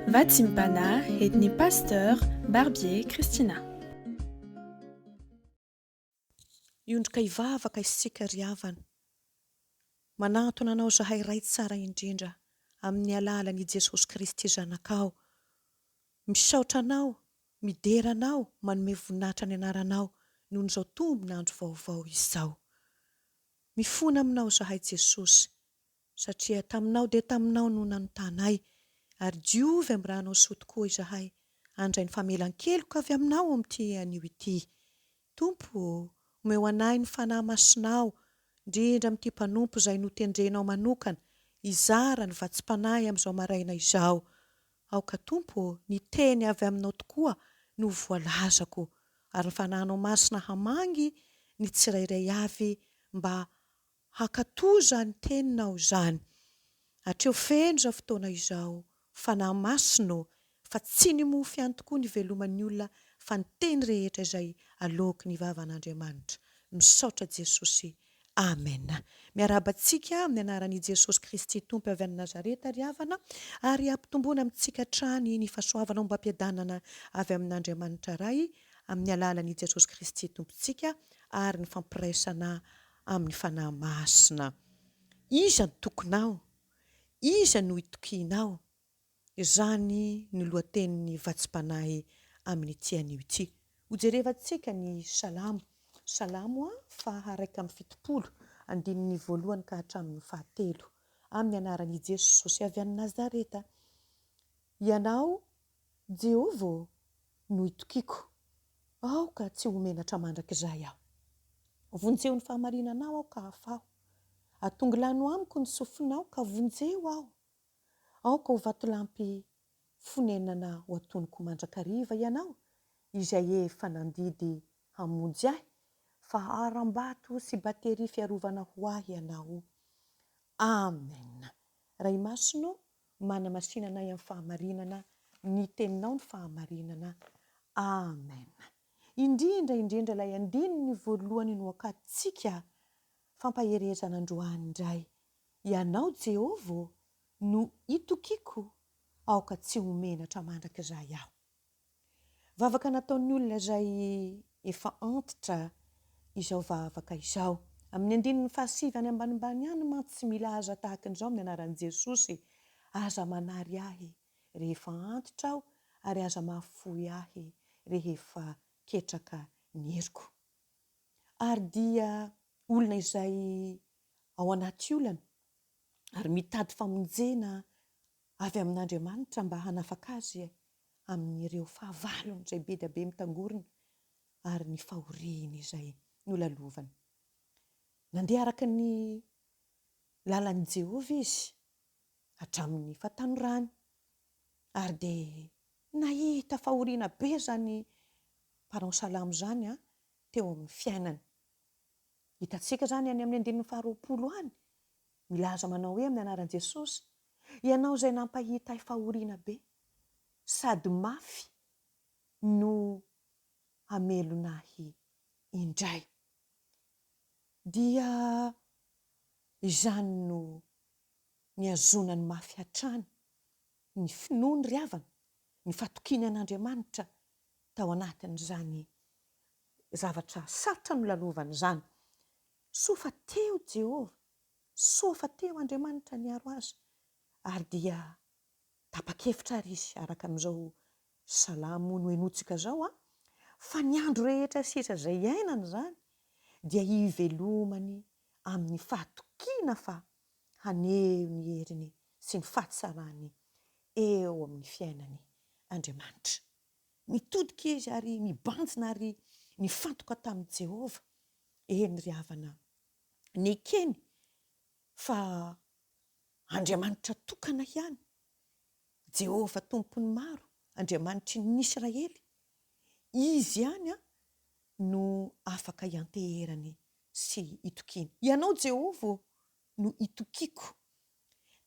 Vatimpana etni pasteur Barbier Kristina. Iondrika ivavaka isika riavana. Manantona anao zahay ray tsara indrindra amin'ny alalan'i Jesosy Kristy zanakao. Misaotra anao, midera anao, manome voninahitra ny anaranao noho izao tombon'andro vaovao izao. Mifona aminao zahay Jesosy, satria taminao dia taminao no nanontanay, ary diovy amin'ny ranao soa tokoa izahay, andray ny famelan-keloka avy aminao amin'ity anio ity. Tompo, omeo anay ny fanahy masinao, indrindra amin'ity mpanompo izay notendrenao manokana, izara ny vatsim-panahy amin'izao maraina izao. Aoka Tompo, ny teny avy aminao tokoa no voalazako, ary ny fanahinao masina hamangy ny tsirairay avy mba hakatoza ny teninao izany. Hatreo feno izao fotoana izao, fanahy masino, fa tsy ny mofy ihany tokoa ny veloman'ny olona, fa ny teny rehetra izay aloky ny vavan'Andriamanitra. Misaotra Jesosy. Amen. Miarabantsika amin'ny anaran'i Jesosy Kristy Tompo avy any Nazareta riavana, ary ampitomboana amintsika hatrany ny fahasoavana mba ampiadanana avy amin'Andriamanitra iray amin'ny alalan'i Jesosy Kristy Tompontsika, ary ny fampiraisana amin'ny fanahy masina. Iza ny tokonao? Iza no itokianao? Izany ny lohatenin'ny vatsim-panahy amin'ity anio ity. Hojerevantsika ny salamo. Salamo faha 170, andininy voalohany ka hatramin'ny 7. Amin'ny anaran'i Jesosy avy any Nazareta. Ianao, Jehovah, no itokiako. Aoka tsy ho menatra mandrakizay aho. Vonjeo ny fahamarinanao aho ka hafaho. Atongilano amiko ny sofinao ka vonjeo aho. Aoka ho vatolampy fonenana ho atonoko mandrakariva ianao, izay efa nandidy hamonjy ahy, fa harambato sy batery fiarovana ho ahy ianao. Amen. Ray masino, mana masinana amin'ny fahamarinana, ny teninao ny fahamarinana. Amen. Indrindra ilay andininy voalohany no akatsika fampaherezana androany indray. Ianao Jehovah no itokiako, aoka tsy ho menatra mandrakizay aho. Vavaka nataon'ny olona izay efa antitra izao vavaka izao. Amin'ny andininy 7 any ambanimbany ihany mantsy tsy mila aza tahaka an'izao amin'ny anaran'i Jesosy. Aza manary ahy rehefa antitra aho, ary aza mahafoy ahy rehefa ketraka ny heriko. Ary dia olona izay ao anaty olana, ary mitady famonjena avy amin'Andriamanitra mba hanafaka azy amin'ireo fahavalony izay be dia be mitangorona, ary ny fahoriany izay nolalovany. Nandeha araka ny lalan'i Jehovah izy hatramin'ny fahatanorany, ary dia nahita fahoriana be zany mpanao salamo zany teo amin'ny fiainany. Hitantsika zany any amin'ny andininy 20 any, milaza manao hoe amin'ny anaran'i Jesosy, ianao izay nampahita ahy fahoriana be, sady mafy no hamelonahy indray. Dia izany no niazonany mafy hatrany, ny finoany riavana, ny fatokiany an'Andriamanitra tao anatin'izany zavatra sarotra nolalovany izany. Soa fa teo Jehovah, soa fa teo Andriamanitra niaro azy, ary dia tapa-kevitra ary izy araka amin'izao salamo no henotsika izao, fa ny andro rehetra sisa izay iainana izany dia hivelomany amin'ny fahatokiana fa haneho ny heriny sy ny fahatsarany eo amin'ny fiainany Andriamanitra. Nitodika izy ary nibanjina ary nifantoka tamin'i Jehovah. Eny ry havana, nekeny fa Andriamanitra tokana ihany, Jehovah tompony maro, Andriamanitry ny Israely, izy ihany no afaka hianteherany sy itokiana. Ianao Jehovah no itokiako.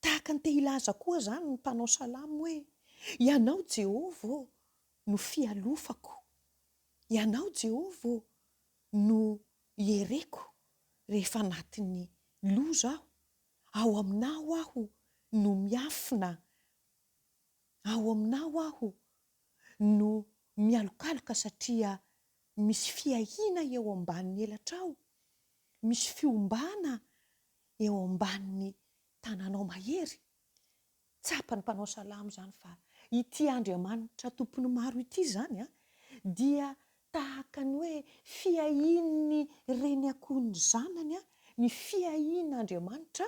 Tahaka ny te hilaza koa zany ny mpanao salamo hoe, ianao Jehovah no fialofako. Ianao Jehovah no hiereko rehefa anatin'ny loza aho. Ao aminao aho no miafina ao aminao aho no mialokaloka satria misy fiahina eo ambanin'ny elatrao, misy fiombana eo ambanin'ny tanànao mahery. Tsapany mpanao salamo izany fa ity Andriamanitra tompony maro ity izany dia tahaka ny hoe fiahin'ny reny akoho ny zanany ny fiahin'Andriamanitra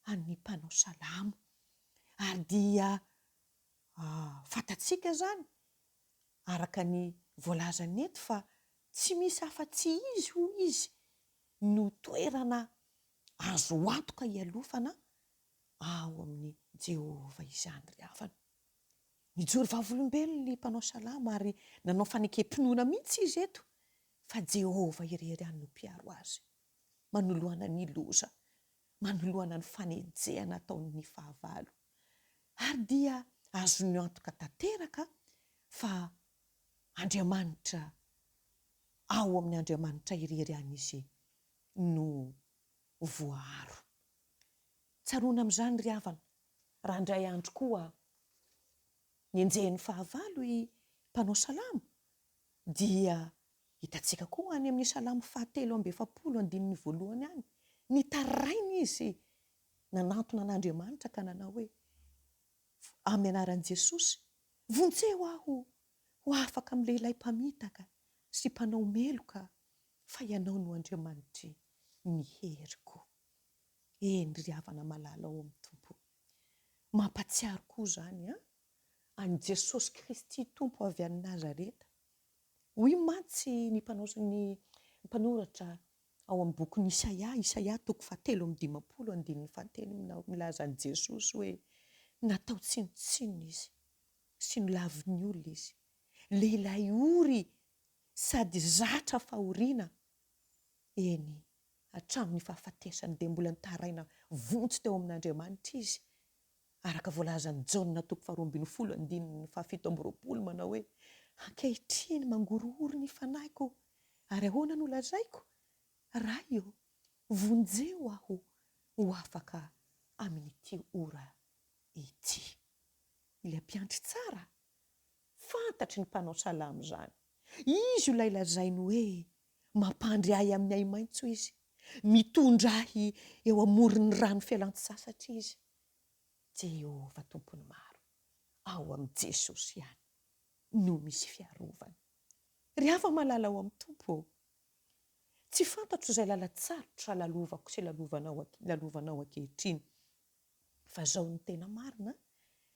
an'ny mpanao salamo. Ary dia fantatsika izany araka ny voalazany eto fa tsy misy afa-tsy izy ho izy no toerana azo antoka hialofana ao amin'ny Jehovah izany ry havana. Nijory vavolombelona ny mpanao salamo ary nanao fanekem-pinoana mihitsy izy eto fa Jehovah irery ihany no mpiaro azy, manoloana ny loza, manoloana ny fanenjehana ataon'ny fahavalo. Ary dia azo ny antoka tanteraka fa Andriamanitra, ao amin'ny Andriamanitra irery ihany izy no voaharo. Tsaroana amin'izany ry havana, raha indray andro koa nienjehan'ny fahavalo i mpanao salamo dia hitantsika koa any amin'ny salamo 7:1 any nitaraina izy nanantona an'Andriamanitra ka nanao hoe amin'ny anaran'i Jesosy, vonjeo aho ho afaka amin'ny lehilahy mpamitaka sy mpanao meloka fa ianao no Andriamanitry ny heriko. Eny ry havana malala ao amin'ny Tompo. Mampatsiaro koa izany an'i Jesosy Kristy Tompo avy any Nazareta. Hoy mantsy ny mpanoratra ao amin'ny bokin'i Isaia 7:17 milaza an'i Jesosy hoe natao tsinotsinona izy sy nolavin'ny olona izy, lehilahy ory sady zatra fahoriana. Eny, hatramin'ny fahafatesany dia mbola nitaraina vonjy teo amin'Andriamanitra izy. Araka voalazan'i Jaona 2:17 manao hoe ankehitriny mangorohoro ny fanahyko ary ahoana no lazaiko? Raha io, vonjeo aho ho afaka amin'ity ora ity. Ilay mpiantry tsara, fantatry ny mpanao salamo izany. Izy ilay lazainy hoe mampandry ahy amin'ny hay-maitso izy, mitondra ahy eo amoron'ny rano fialan-tsasatra izy. Jehovah tompony maro, ao amin'ny Jesosy ihany no misy fiarovana. Ry hafa malala ao amin'ny Tompo. Tsy fantatro izay lalatsarotra lalovako sy lalovanao ankehitriny. Fa izao ny tena marina,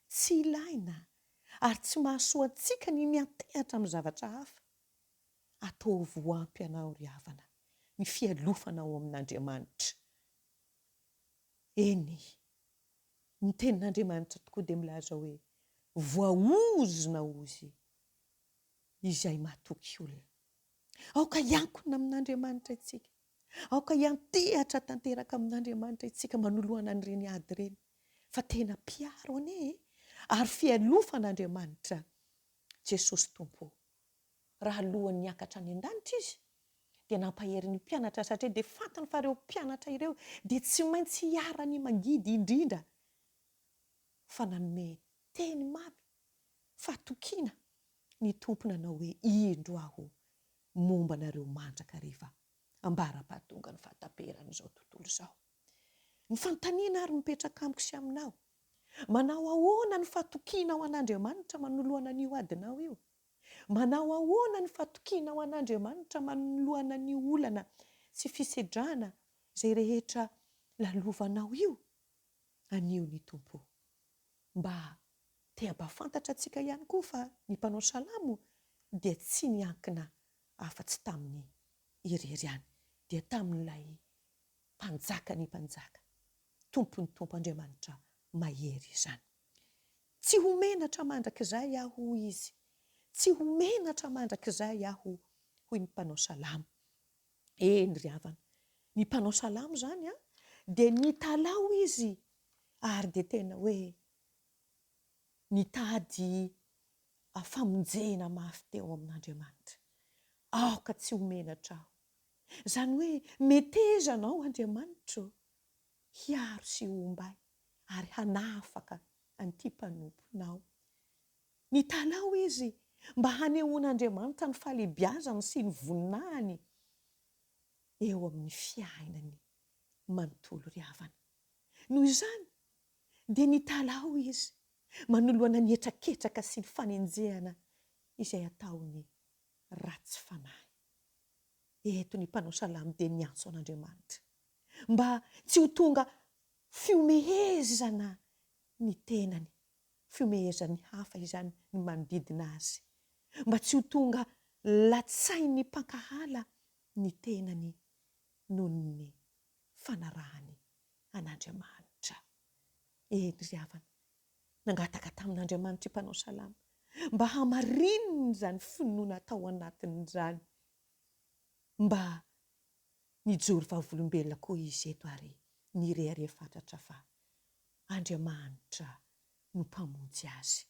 tsy ilaina ary tsy mahasoa antsika ny miantehatra amin'ny zavatra hafa. Atao voampy anao ry havana ny fialofana ao amin'Andriamanitra. Eny, ny tenin'Andriamanitra tokoa dia milaza hoe voaozona ozy izay mahatoky olona. Aoka hiankina amin'Andriamanitra itsika, aoka hiantehatra tanteraka amin'Andriamanitra itsika manoloana an'ireny ady ireny. Fa tena mpiaro anie ary fialofan'Andriamanitra Jesosy Tompo. Raha alohan'ny niakatra any an-danitra izy dia nampahery ny mpianatra satria dia fantany fa ireo mpianatra ireo dia tsy maintsy hiara-ny mangidy indrindra fa nanome teny mamy fahatokiana ny tompo nanao hoe indro aho momba anareo mandraka rehefa ambara-pahatonga ny fahataperana izao tontolo izao. Ny fanontaniana ary mipetraka amiko sy aminao, manao ahoana ny fahatokiana ao an'Andriamanitra manoloana an'io adinao io? Manao ahoana ny fahatokiana ao an'Andriamanitra manoloana an'io olana sy fisedrana izay rehetra lalovanao io? Anio ny Tompo. Mba te-hampafantatra antsika ihany koa fa ny mpanao salamo dia tsy niankina afa-tsy tamin'ny irery ihany, dia tamin'ilay mpanjaka ny mpanjaka, tompony Tompo Andriamanitra mahery izany. Tsy homenatra mandrakizay aho izy, tsy homenatra mandrakizay aho hoy ny mpanao salamo. Eny ry havana, ny mpanao salamo izany dia nitalao izy ary dia tena hoe nitady famonjena mafy teo amin'Andriamanitra. Aoka tsy homenatra aho. Izany hoe metezanao Andriamanitra hiaro sy hombay ary hanafaka an'ity mpanomponao. ny talao izy mba hanehoan'Andriamanitra ny fahalebiazany sy ny voninahiny eo amin'ny fiainany manontolo ry havana. Noho izany dia ny talao izy manoloana ny etraketraka sy ny fanenjehana izay ataony ratsy fanahy. Eto ny mpanao salamo dia niantso an'Andriamanitra mba tsy ho tonga fiomehezana ny tenany, fiomehezan'ny hafa izany ny manodidina azy, mba tsy ho tonga latsain'ny mpankahala ny tenany noho ny fanarahany an'Andriamanitra. Eny ry havana, nangataka tamin'Andriamanitra mpanao salamo mba hamarinina izany finoana atao anatin'izany, mba nijoro vavolombelona koa izy eto ary nirehare fatratra fa Andriamanitra no mpamonjy azy.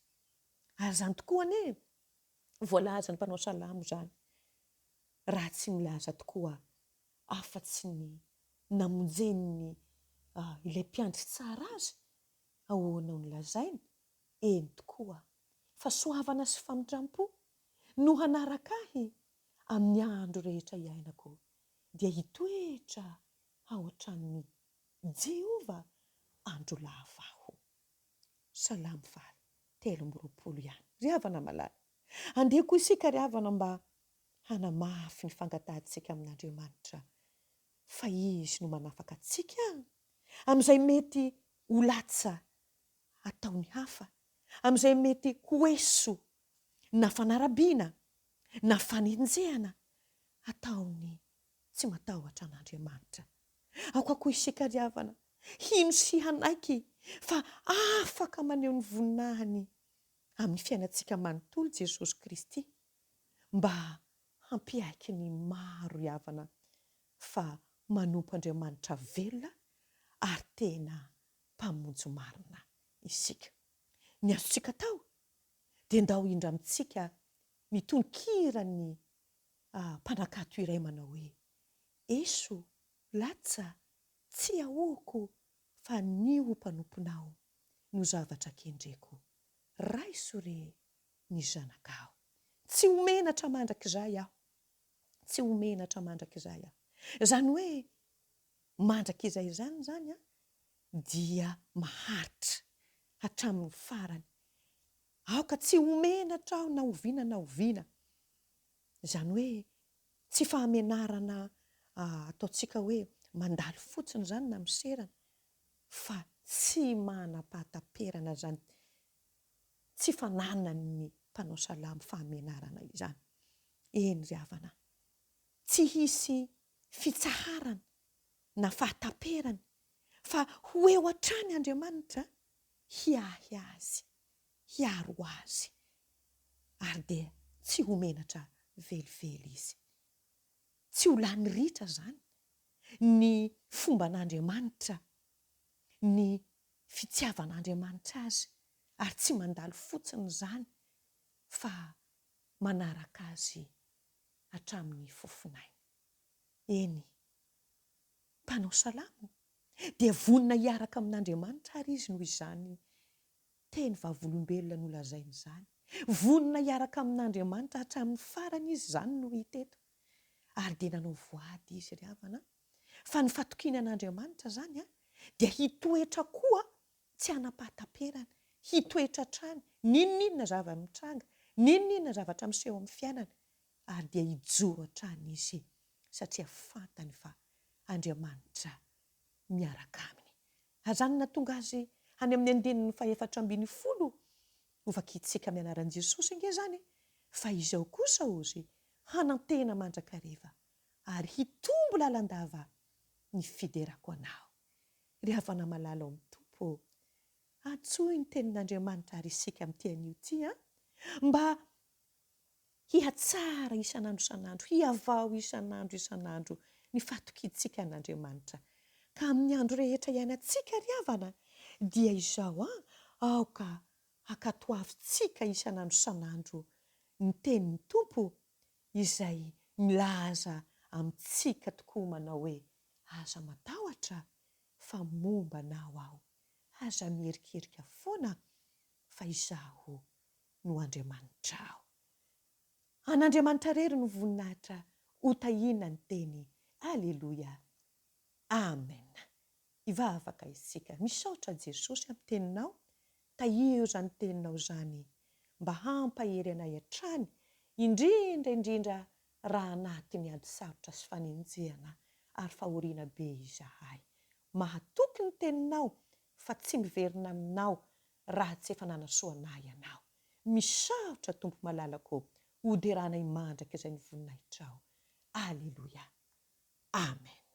Ary izany tokoa ane voalaza ny mpanao salamo izany, raha tsy milaza tokoa afa-tsy ny namonjeny ilay mpiandry tsara azy, ahoana no lazainy? Eny tokoa fa soavana sy famitram-po no hanaraka ahy amin'ny andro rehetra iainako dia hitoetra ao an-tranon'ny Jehova andro lava aho. Salamo 3:20 ihany. Ry havana malala, andeha koa isika ry havana mba hanamafy ny fangatantsika amin'Andriamanitra fa izy no manafaka antsika amin'izay mety ho latsa ataony hafa, amin'izay mety ho eso na fanarabiana na fanenjehana ataony tsy matahotra an'Andriamanitra. Aoka koa isika ry havana hino sy hanaiky fa afaka maneho ny voninahiny amin'ny fiainantsika manontolo Jesosy Kristy mba hampiaiky ny maro ry havana fa manompo Andriamanitra velona ary tena mpamonjy marina isika. Ny azontsika atao dia ndao indra amintsika mitononkirany mpanakato iray manao hoe: eso latsa tsy ahoako fa nio mpanomponao no zavatra kendreko, raiso re ny zanakao. Tsy homenatra mandrakizay aho, tsy homenatra mandrakizay aho. Izany hoe mandrakizay zany dia maharitra hatramin'ny farany. Aoka tsy homenatra aho na oviana na oviana. Izany hoe tsy fahamenarana ataontsika hoe mandalo fotsiny izany na miserana, fa tsy manam-pahataperana izany, tsy fananan'ny mpanao salamo fahamenarana izany. Eny ry havana, tsy hisy fitsaharana na fahataperana fa ho eo hatrany Andriamanitra hiahy azy, hiaro azy ary dia tsy homenatra velively izy. Tsy ho lany ritra izany ny fomban'Andriamanitra, ny fitiavan'Andriamanitra azy ary tsy mandalo fotsiny izany fa manaraka azy hatramin'ny fofinainy. Eny, mpanao salamo dia vonona hiaraka amin'Andriamanitra ary izy noho izany teny vavolombelona no lazainy izany. Vonona hiaraka amin'Andriamanitra hatramin'ny farany izy izany no hita eto. Ary dia nanao voady izy ry havana fa ny fatokinan'Andriamanitra izany dia hitoetra koa tsy hanam-pahataperana, hitoetra hatrany n'inon'inona zava-mitranga, n'inon'inona zavatra miseho amin'ny fiainana ary dia hijoro hatrany izy satria fantany fa Andriamanitra miaraka aminy. Azany nahatonga azy any amin'ny andinin'ny 410 ho vakiantsika amin'ny anaran'i Jesosy ange izany, fa izao kosa ozy hanantena mandrakariva ary hitombo lalandava ny fiderako anao. Ry havana malala ao amin'ny Tompo, antsoy ny tenin'Andriamanitra ary isika amin'ity anio ity mba hihatsara isan'andro isan'andro, hiavao isan'andro ny fahatokisika an'Andriamanitra. Ka amin'ny andro rehetra iainantsika ry havana dia izao aoka hakatoavintsika isan'andro isan'andro ny tenin'ny Tompo izay milaza amintsika tokoa manao hoe: aza matahotra fa momba anao aho, aza mierikerika foana fa izaho no Andriamanitra aho. An'Andriamanitra rery no voninahitra ho tahiana ny teny. Aleloia. Amen. Ivavaka isika. Misaotra Jesosy amin'ny teninao. Tahio izany teninao izany mba hampahery anay hatrany, indrindra raha anatin'ny ady sarotra sy fanenjehana ary fahoriana be izahay. Mahatoky ny teninao fa tsy miverina aminao raha tsy efa nanasoanay ianao. Misaotra Tompo malalaka ho deranay mandraka izay ny voninahitra ao. Aleloia. Amen.